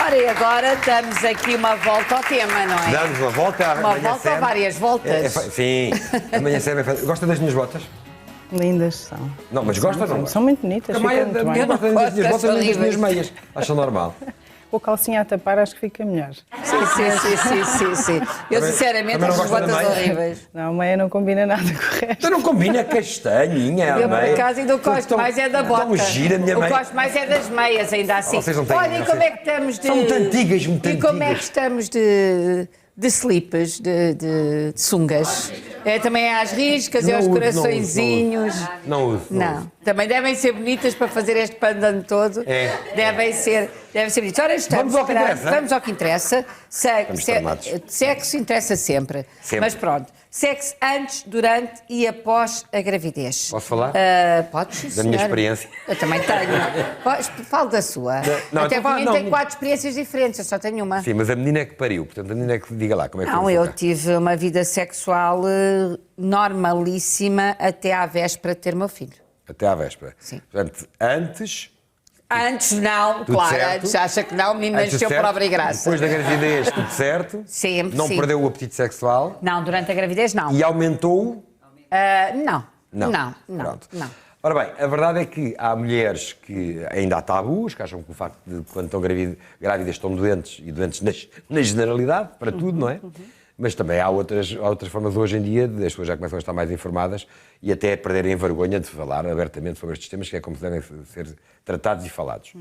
Ora, e agora damos aqui uma volta ao tema, não é? Damos uma volta à Uma manhã volta ou séria. várias voltas? Sim, amanhã séria. Gosta das minhas botas? Lindas são. Não, mas gosta ou não? São muito bonitas. A Maia ficam muito bem. eu gosto das gosto minhas botas das nem das minhas horríveis. meias. Acho normal. Com a calcinha a tapar acho que fica melhor. Sim. Eu, sinceramente, também não acho as gosta da botas meia? horríveis. Não, a meia não combina nada com o resto. Então não combina castanhinha, a Eu, por meia. acaso, ainda gosto mais é da bota. Tão gira a minha O que meia. gosto mais é das meias, ainda assim. Vocês não têm, Olha, e não como sei. é que estamos de... São muito antigas, muito E como é que antigas. estamos de slips, de sungas? É, também há as riscas e Não aos uso, coraçõezinhos. Não uso. Não. Também devem ser bonitas para fazer este pandano todo. É. Devem ser bonitas. Ora, estamos Vamos ao que interessa. Vamos ao que interessa. tramados. Sexo interessa sempre. Sempre. Mas pronto. Sexo antes, durante e após a gravidez. Posso falar? Podes, sim, Da minha senhora. experiência. Eu também tenho. Falo da sua. Não, Até então para mim não. tem 4 experiências diferentes, eu só tenho uma. Sim, mas a menina é que pariu. Portanto, a menina é que diga lá como é que Não, foi. eu tive uma vida sexual normalíssima até à véspera de ter meu filho. Até à véspera. Sim. Portanto, antes... Antes não, Tudo claro, certo. antes acha que não, o menino antes nasceu certo, por obra e graça. Depois da gravidez, tudo certo. Sempre, Não sim. perdeu o apetite sexual. Não, durante a gravidez não. E aumentou-o. Não. Pronto. Ora bem, a verdade é que há mulheres que ainda há tabus, que acham que o facto de quando estão grávidas estão doentes, e doentes na generalidade, para tudo, não é? Mas também há outras formas hoje em dia, as pessoas já começam a estar mais informadas e até perderem a vergonha de falar abertamente sobre estes temas, que é como devem ser tratados e falados.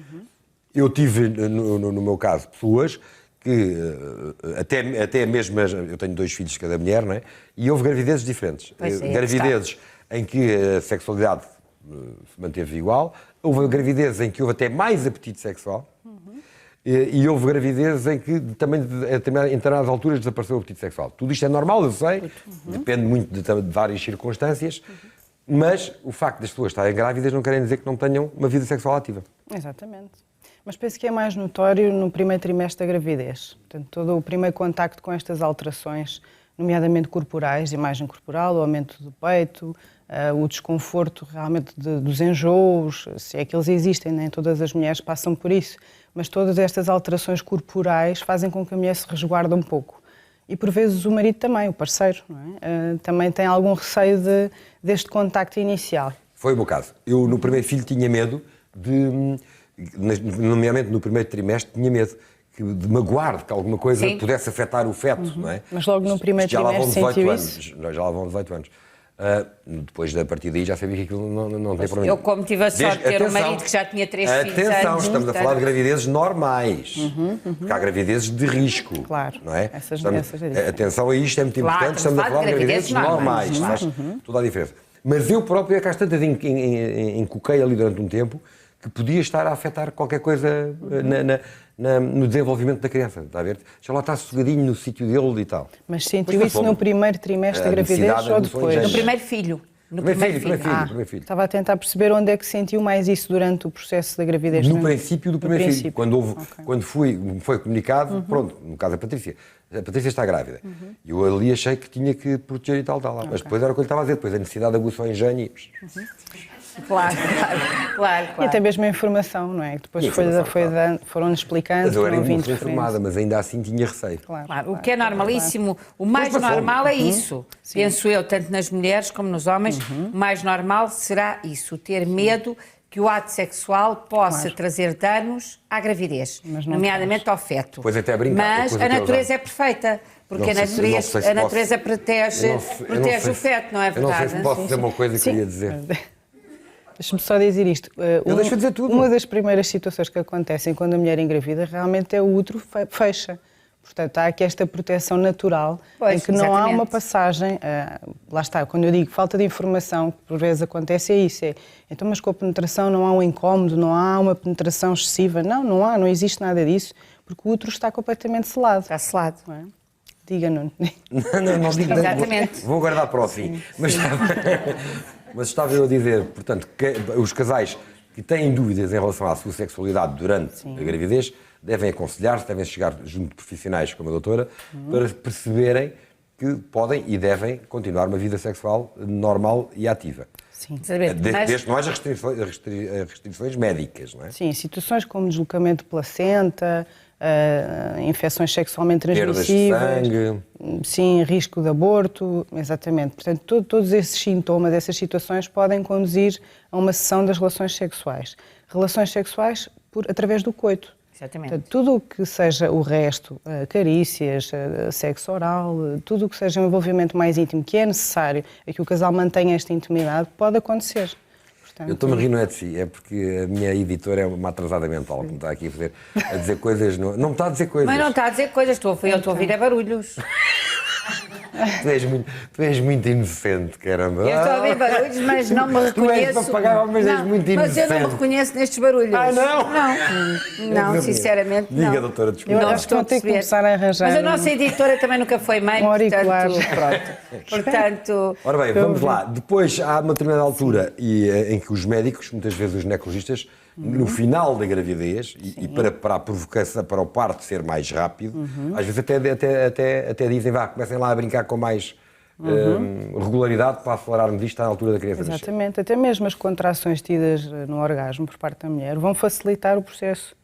Eu tive, no meu caso, pessoas que, até mesmo, eu tenho 2 filhos de cada mulher, não é? E houve gravidezes diferentes. Pois é, Gravidezes em que a sexualidade se manteve igual, houve gravidezes em que houve até mais apetite sexual, e houve gravidezes em que também, a determinadas alturas, desapareceu o apetite sexual. Tudo isto é normal, eu sei, depende muito de várias circunstâncias, mas o facto das pessoas estarem grávidas não quer dizer que não tenham uma vida sexual ativa. Exatamente. Mas penso que é mais notório no primeiro trimestre da gravidez. Portanto, todo o primeiro contacto com estas alterações, nomeadamente corporais, imagem corporal, o aumento do peito, o desconforto realmente dos enjoos, se é que eles existem, nem todas as mulheres passam por isso, mas todas estas alterações corporais fazem com que a mulher se resguarde um pouco. E por vezes o marido também, o parceiro, não é? Também tem algum receio deste contacto inicial. Foi o meu caso. Eu, no primeiro filho, tinha medo nomeadamente no primeiro trimestre, tinha medo de magoar, que alguma coisa pudesse afetar o feto, não é? Mas logo no primeiro Já lá vão trimestre 18 sentiu anos. isso? Já lá vão 18 anos. Depois da partir daí já sabia que aquilo não tem problema. Eu, como tive a sorte de ter um marido que já tinha 3 filhos Atenção, antes, estamos a falar de gravidezes normais. Porque há gravidezes de risco. Claro, não é? essas doenças é diferente. Atenção a isto, é muito Claro, importante. Estamos a falar de gravidezes normais. Faz toda a diferença. Mas eu próprio, às tantas, encoquei ali durante um tempo que podia estar a afetar qualquer coisa no desenvolvimento da criança, está a ver? Já lá está sossegadinho no sítio dele e tal. Mas sentiu isso no primeiro trimestre da gravidez ou depois? No primeiro filho. No primeiro filho. Estava a tentar perceber onde é que sentiu mais isso durante o processo da gravidez. No princípio do primeiro filho. Quando foi comunicado, pronto, no caso a Patrícia está grávida. E eu ali achei que tinha que proteger e tal. Mas depois era o que eu lhe estava a dizer, depois a necessidade aguçou o engenho e... Claro. E até mesmo a informação, não é? Depois foram-nos explicando. Mas eu era muito informada, mas ainda assim tinha receio. Claro. O que é normalíssimo, o mais normal é isso. Penso eu, tanto nas mulheres como nos homens, o mais normal será isso, ter medo que o ato sexual possa trazer danos à gravidez, nomeadamente ao feto. Pois até brincar. Mas a natureza é perfeita. Porque a natureza protege o feto, não é verdade? Eu não sei se posso dizer uma coisa que eu ia dizer. Deixa-me só dizer isto. Eu deixo dizer tudo. Uma das primeiras situações que acontecem quando a mulher engravida realmente é o útero fecha. Portanto, há aqui esta proteção natural em que não há uma passagem. Lá está, quando eu digo falta de informação, que por vezes acontece, é isso. Então, mas com a penetração não há um incómodo, não há uma penetração excessiva. Não existe nada disso, porque o útero está completamente selado. Está selado. Não é? Diga, Nuno. Não digo. Exatamente. Vou guardar para o fim. Mas estava eu a dizer, portanto, que os casais que têm dúvidas em relação à sua sexualidade durante a gravidez devem aconselhar-se, devem chegar junto de profissionais como a doutora para perceberem que podem e devem continuar uma vida sexual normal e ativa. Sim. Desde que não haja restrições médicas, não é? Sim, situações como deslocamento de placenta, infecções sexualmente Perdas de transmissíveis, sangue. sim, risco de aborto, exatamente. Portanto, todos esses sintomas, essas situações podem conduzir a uma cessão das relações sexuais. Relações sexuais através do coito. Exatamente. Portanto, tudo o que seja o resto, carícias, sexo oral, tudo o que seja um envolvimento mais íntimo, que é necessário que o casal mantenha esta intimidade, pode acontecer. Portanto, Eu estou-me a rir, não é de si, é porque a minha editora é uma atrasada mental que me está aqui a dizer coisas. Não me está a dizer coisas. Mas não está a dizer coisas, eu estou a ouvir é barulhos. Tu és muito inocente, caramba. Eu estou a ouvir barulhos, mas não me reconheço. Tu és papagaio, mas és muito inocente. Mas eu não me reconheço nestes barulhos. Ah, não? Não, sinceramente não. Diga, doutora, desculpa. eu Não acho que vou ter que perceber. começar a arranjar. Mas a nossa editora também nunca foi mãe, auricular. portanto... Ora bem, vamos lá. Depois há uma determinada altura em que os médicos, muitas vezes os ginecologistas, no final da gravidez, e para a provocação, para o parto ser mais rápido, às vezes até dizem, comecem lá a brincar com mais regularidade para acelerarmos isto à altura da criança nascer. Exatamente, até mesmo as contrações tidas no orgasmo por parte da mulher vão facilitar o processo.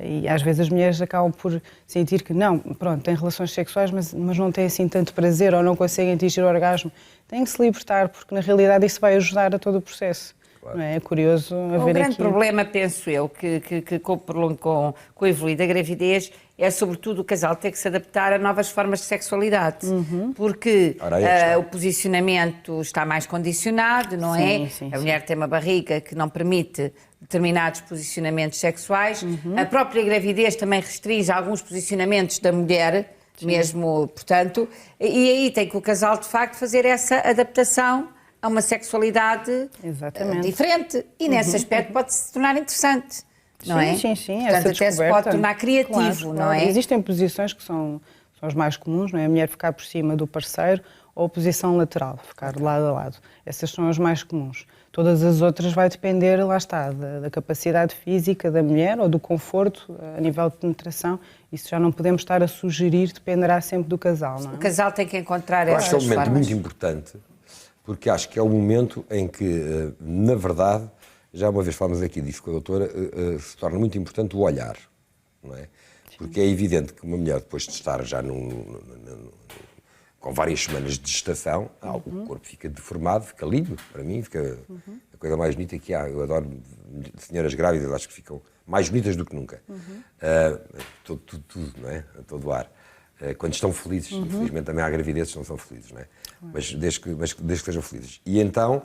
E às vezes as mulheres acabam por sentir que não, pronto, têm relações sexuais, mas não têm assim tanto prazer ou não conseguem atingir o orgasmo. Têm que se libertar, porque na realidade isso vai ajudar a todo o processo. Não é? É curioso haver aqui... O grande problema, penso eu, que com o evoluir da gravidez é sobretudo o casal ter que se adaptar a novas formas de sexualidade, porque o posicionamento está mais condicionado, não é? Sim. A mulher tem uma barriga que não permite determinados posicionamentos sexuais, a própria gravidez também restringe alguns posicionamentos da mulher, mesmo, portanto, e aí tem que o casal, de facto, fazer essa adaptação a uma sexualidade diferente e nesse aspecto pode se tornar interessante, não é? Sim. Portanto, até se pode tornar criativo, não é? Existem posições que são as mais comuns, não é? A mulher ficar por cima do parceiro ou a posição lateral, ficar de lado a lado. Essas são as mais comuns. Todas as outras vai depender, lá está, da capacidade física da mulher ou do conforto a nível de penetração. Isso já não podemos estar a sugerir, dependerá sempre do casal, não é? O casal tem que encontrar Eu essas acho que é um momento formas. muito importante, porque acho que é o momento em que, na verdade, já uma vez falamos aqui disso com a doutora, se torna muito importante o olhar, não é? Porque é evidente que uma mulher, depois de estar já com várias semanas de gestação, o corpo fica deformado, fica lindo, para mim, fica a coisa mais bonita que há. Eu adoro senhoras grávidas, acho que ficam mais bonitas do que nunca. Tudo, não é? A todo ar. Quando estão felizes, infelizmente também há gravidezes que não são felizes, não é? Mas desde que sejam felizes. E então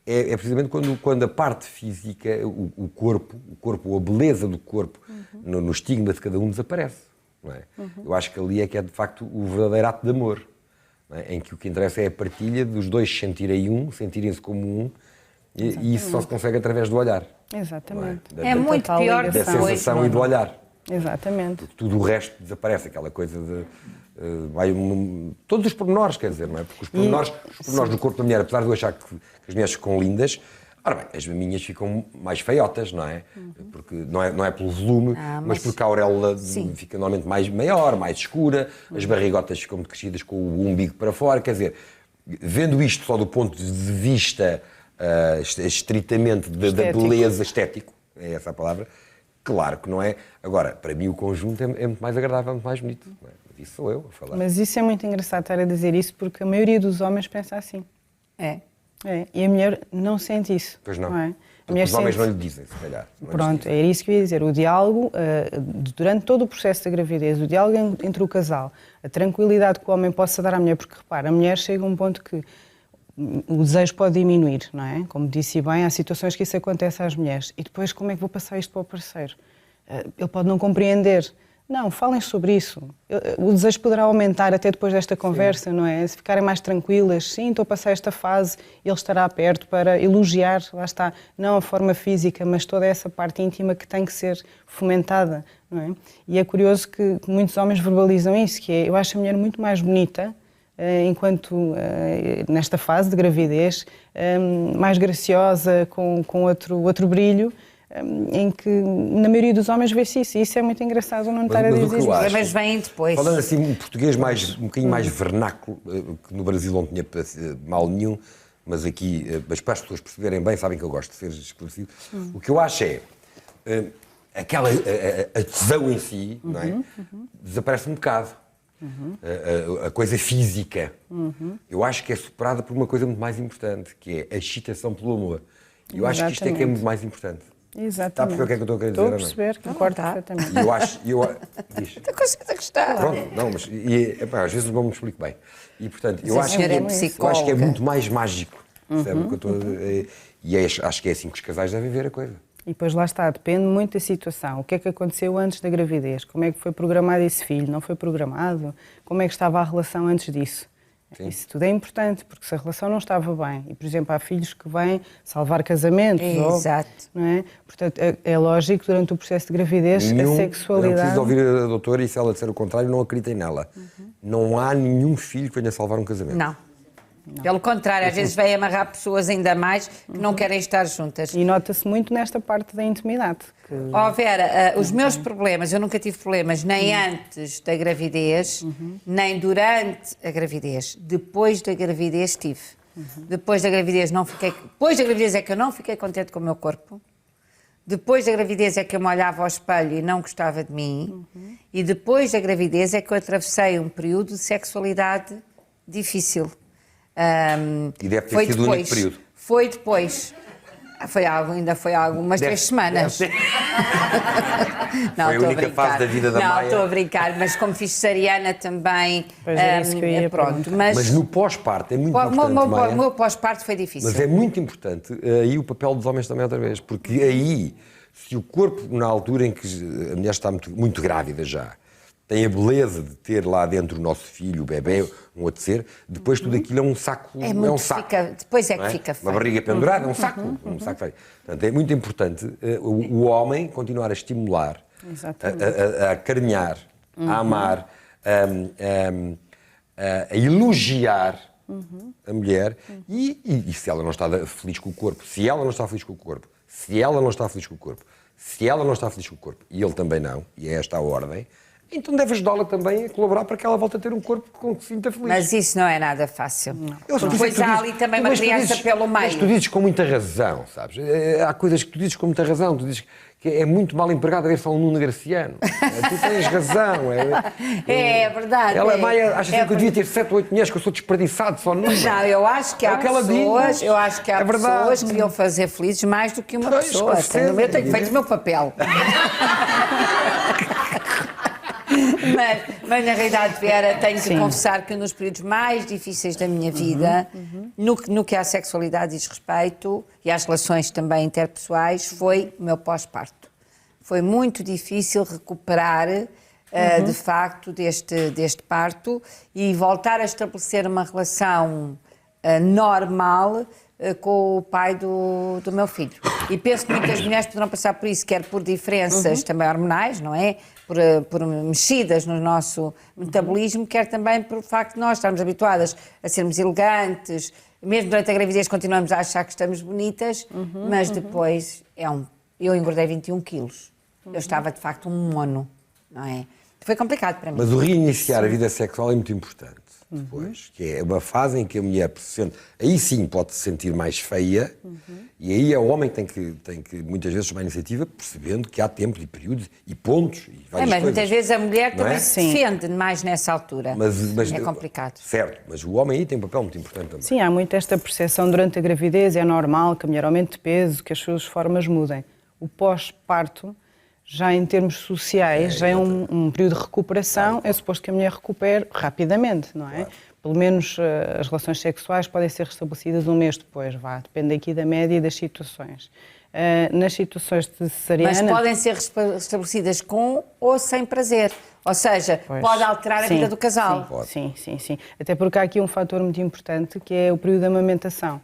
é precisamente quando a parte física, o corpo, a beleza do corpo, no estigma de cada um desaparece, não é? Eu acho que ali é que é de facto o verdadeiro ato de amor, não é? Em que o que interessa é a partilha dos dois sentirem-se como um, e isso só se consegue através do olhar. Exatamente. É muito pior Da sensação e do olhar. Exatamente. Porque tudo o resto desaparece, aquela coisa de... todos os pormenores, quer dizer, não é? Porque os pormenores do corpo da mulher, apesar de eu achar que as mulheres ficam lindas, ora bem, as minhas ficam mais feiotas, não é? Porque não é pelo volume, mas porque a auréola fica normalmente mais maior, mais escura, as barrigotas ficam muito crescidas com o umbigo para fora, quer dizer, vendo isto só do ponto de vista estritamente da beleza estético, é essa a palavra. Claro que não é. Agora, para mim o conjunto é muito mais agradável, muito mais bonito. Não é? Isso sou eu a falar. Mas isso é muito engraçado estar a dizer isso, porque a maioria dos homens pensa assim. É. E a mulher não sente isso. Pois não. É? Os homens não lhe dizem, se calhar. Pronto, é isso que eu ia dizer. O diálogo, durante todo o processo da gravidez, o diálogo entre o casal, a tranquilidade que o homem possa dar à mulher, porque repara, a mulher chega a um ponto que o desejo pode diminuir, não é? Como disse bem, há situações que isso acontece às mulheres. E depois, como é que vou passar isto para o parceiro? Ele pode não compreender. Não, falem sobre isso. O desejo poderá aumentar até depois desta conversa, não é? Se ficarem mais tranquilas, sim, estou a passar esta fase, ele estará perto para elogiar, lá está, não a forma física, mas toda essa parte íntima que tem que ser fomentada, não é? E é curioso que muitos homens verbalizam isso, que é, eu acho a mulher muito mais bonita, enquanto nesta fase de gravidez, mais graciosa, com outro brilho, em que na maioria dos homens vê-se isso, e isso é muito engraçado não estar a dizer isso. Mas vêm depois. Falando assim um português um bocadinho mais vernáculo, que no Brasil não tinha mal nenhum, mas aqui, mas para as pessoas perceberem bem, sabem que eu gosto de ser esclarecido, o que eu acho é, aquela a tesão em si, não é? Desaparece um bocado. A coisa física. Eu acho que é superada por uma coisa muito mais importante, que é a excitação pelo amor. Eu acho que isto é que é muito mais importante. Exatamente. Está a perceber o que é que eu estou a querer dizer? Estou a perceber, concordo perfeitamente. E eu acho... Diz. Estou conseguindo gostar. Pronto, não, mas às vezes não me explico bem. E, portanto, eu a acho, senhora é eu acho que é psicóloga. muito mais mágico. Percebe o que eu estou a dizer? E acho que é assim que os casais devem ver a coisa. E depois lá está, depende muito da situação. O que é que aconteceu antes da gravidez? Como é que foi programado esse filho? Não foi programado? Como é que estava a relação antes disso? Sim. Isso tudo é importante, porque se a relação não estava bem, e por exemplo há filhos que vêm salvar casamentos, Exato. não é? Portanto, é lógico que durante o processo de gravidez a sexualidade... Não preciso ouvir a doutora e se ela disser o contrário, não acreditem nela. Não há nenhum filho que venha salvar um casamento. Não. Pelo contrário, às vezes vem amarrar pessoas ainda mais que não querem estar juntas. E nota-se muito nesta parte da intimidade. Que... Ó Vera, os meus problemas, eu nunca tive problemas nem antes da gravidez, nem durante a gravidez. Depois da gravidez tive. Depois da gravidez não fiquei... Depois da gravidez é que eu não fiquei contente com o meu corpo. Depois da gravidez é que eu me olhava ao espelho e não gostava de mim. E depois da gravidez é que eu atravessei um período de sexualidade difícil. E deve ter sido o único período. Foi depois. Ainda foi algumas 3 semanas. Não, Foi a estou única fase da vida da Não, Maia. estou a brincar, mas como fiz cesariana também. Pois é isso que eu ia pronto, Mas no pós-parto é muito importante, Maia. o meu pós-parto foi difícil. Mas é muito importante aí o papel dos homens também outra vez, porque aí, se o corpo, na altura em que a mulher está muito grávida já, tem a beleza de ter lá dentro o nosso filho, o bebê, um outro ser, depois tudo aquilo é um saco. É muito, um saco. depois é não que é? fica feio. Uma barriga pendurada, é um saco. Um saco feio. Portanto, é muito importante o homem continuar a estimular, a carinhar, a amar, a elogiar a mulher e se ela não está feliz com o corpo, se ela não está feliz com o corpo, se ela não está feliz com o corpo, se ela não está feliz com o corpo e ele também não, e é esta a ordem, então deve ajudá-la também a colaborar para que ela volte a ter um corpo com que se sinta feliz. Mas isso não é nada fácil. Depois há ali também uma criança pelo meio. Mas tu dizes com muita razão, sabes? Há coisas que tu dizes com muita razão. Tu dizes que é muito mal empregado haver só um Nuno Graciano. Tu tens razão. É verdade. Ela, Maia, acha que eu devia ter 7 ou 8 mulheres, que eu sou desperdiçado só numa. Não, eu acho que há pessoas, pessoas que deviam fazer felizes mais do que uma pessoa. Eu tenho feito o meu papel. Mas na realidade, Vera, tenho que confessar que nos períodos mais difíceis da minha vida, no que à sexualidade diz respeito e às relações também interpessoais, foi o meu pós-parto. Foi muito difícil recuperar, de facto, deste parto e voltar a estabelecer uma relação normal com o pai do meu filho. E penso que muitas mulheres poderão passar por isso, quer por diferenças também hormonais, não é? Por mexidas no nosso metabolismo, quer também por facto de nós estarmos habituadas a sermos elegantes, mesmo durante a gravidez continuamos a achar que estamos bonitas, mas depois eu engordei 21 quilos. Eu estava de facto um mono, não é? Foi complicado para mim. Mas o reiniciar a vida sexual é muito importante. Depois, que é uma fase em que a mulher se sente, aí sim pode se sentir mais feia, e aí é o homem que tem que muitas vezes tomar a iniciativa, percebendo que há tempos e períodos e pontos e várias mas coisas. muitas vezes a mulher Não também é? se defende mais nessa altura. Mas é complicado. Certo, mas o homem aí tem um papel muito importante também. Sim, há muito esta percepção durante a gravidez, é normal que a mulher aumente de peso, que as suas formas mudem. O pós-parto, já em termos sociais, já é um período de recuperação, é suposto que a mulher recupere rapidamente, não é? Claro. Pelo menos as relações sexuais podem ser restabelecidas um mês depois, depende aqui da média e das situações. Nas situações de cesariana... Mas podem ser restabelecidas com ou sem prazer, ou seja, pode alterar a vida do casal. Sim. Até porque há aqui um fator muito importante que é o período de amamentação.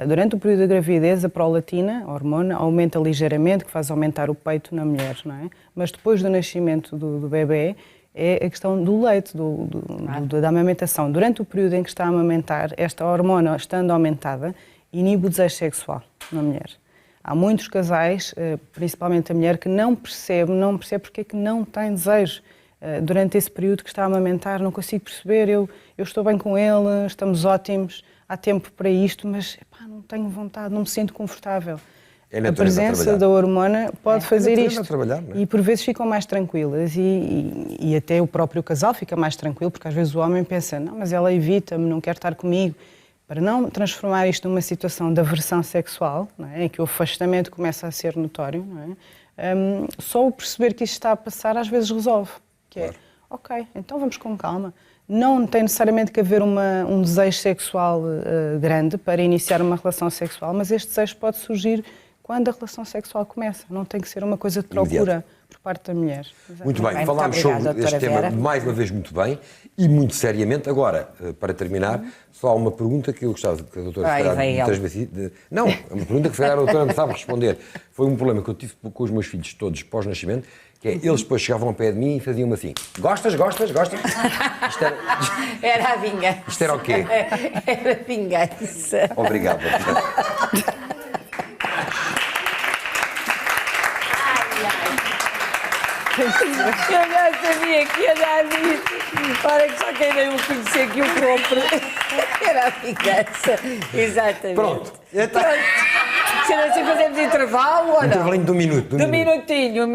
Durante o período da gravidez, a prolatina, a hormona, aumenta ligeiramente, que faz aumentar o peito na mulher, não é? Mas depois do nascimento do bebê, é a questão do leite, da amamentação. Durante o período em que está a amamentar, esta hormona, estando aumentada, inibe o desejo sexual na mulher. Há muitos casais, principalmente a mulher, que não percebe porque é que não tem desejo. Durante esse período que está a amamentar, não consigo perceber, eu estou bem com ele, estamos ótimos, há tempo para isto, mas não tenho vontade, não me sinto confortável. É A natureza a presença trabalhar. da hormona pode fazer natureza isto. a trabalhar, não é? E por vezes ficam mais tranquilas e até o próprio casal fica mais tranquilo, porque às vezes o homem pensa, não, mas ela evita-me, não quer estar comigo. Para não transformar isto numa situação de aversão sexual, não é? Em que o afastamento começa a ser notório, não é? Só o perceber que isto está a passar às vezes resolve. Que é, ok, então vamos com calma. Não tem necessariamente que haver um desejo sexual grande para iniciar uma relação sexual, mas este desejo pode surgir quando a relação sexual começa. Não tem que ser uma coisa de procura Imediato. por parte da mulher. Muito bem, Muito falámos obrigada, sobre este doutora tema Vera. mais uma vez muito bem e muito seriamente. Agora, para terminar, só há uma pergunta que eu gostava que a doutora Vai, se calhar, vai me ela. transmitisse. Não, é uma pergunta que se calhar a doutora não sabe responder. Foi um problema que eu tive com os meus filhos todos pós-nascimento, que é, eles depois chegavam ao pé de mim e faziam-me assim, gostas? Isto Era a vingança. Isto era o quê? Era a vingança. Obrigado. Eu já sabia que ia dar nisso. Para que só quem nem o conhecer que o compre. Era a vingança. Exatamente. Pronto. Pronto. Se assim fazemos intervalo ou não? Intervalinho de um minuto. De um minutinho.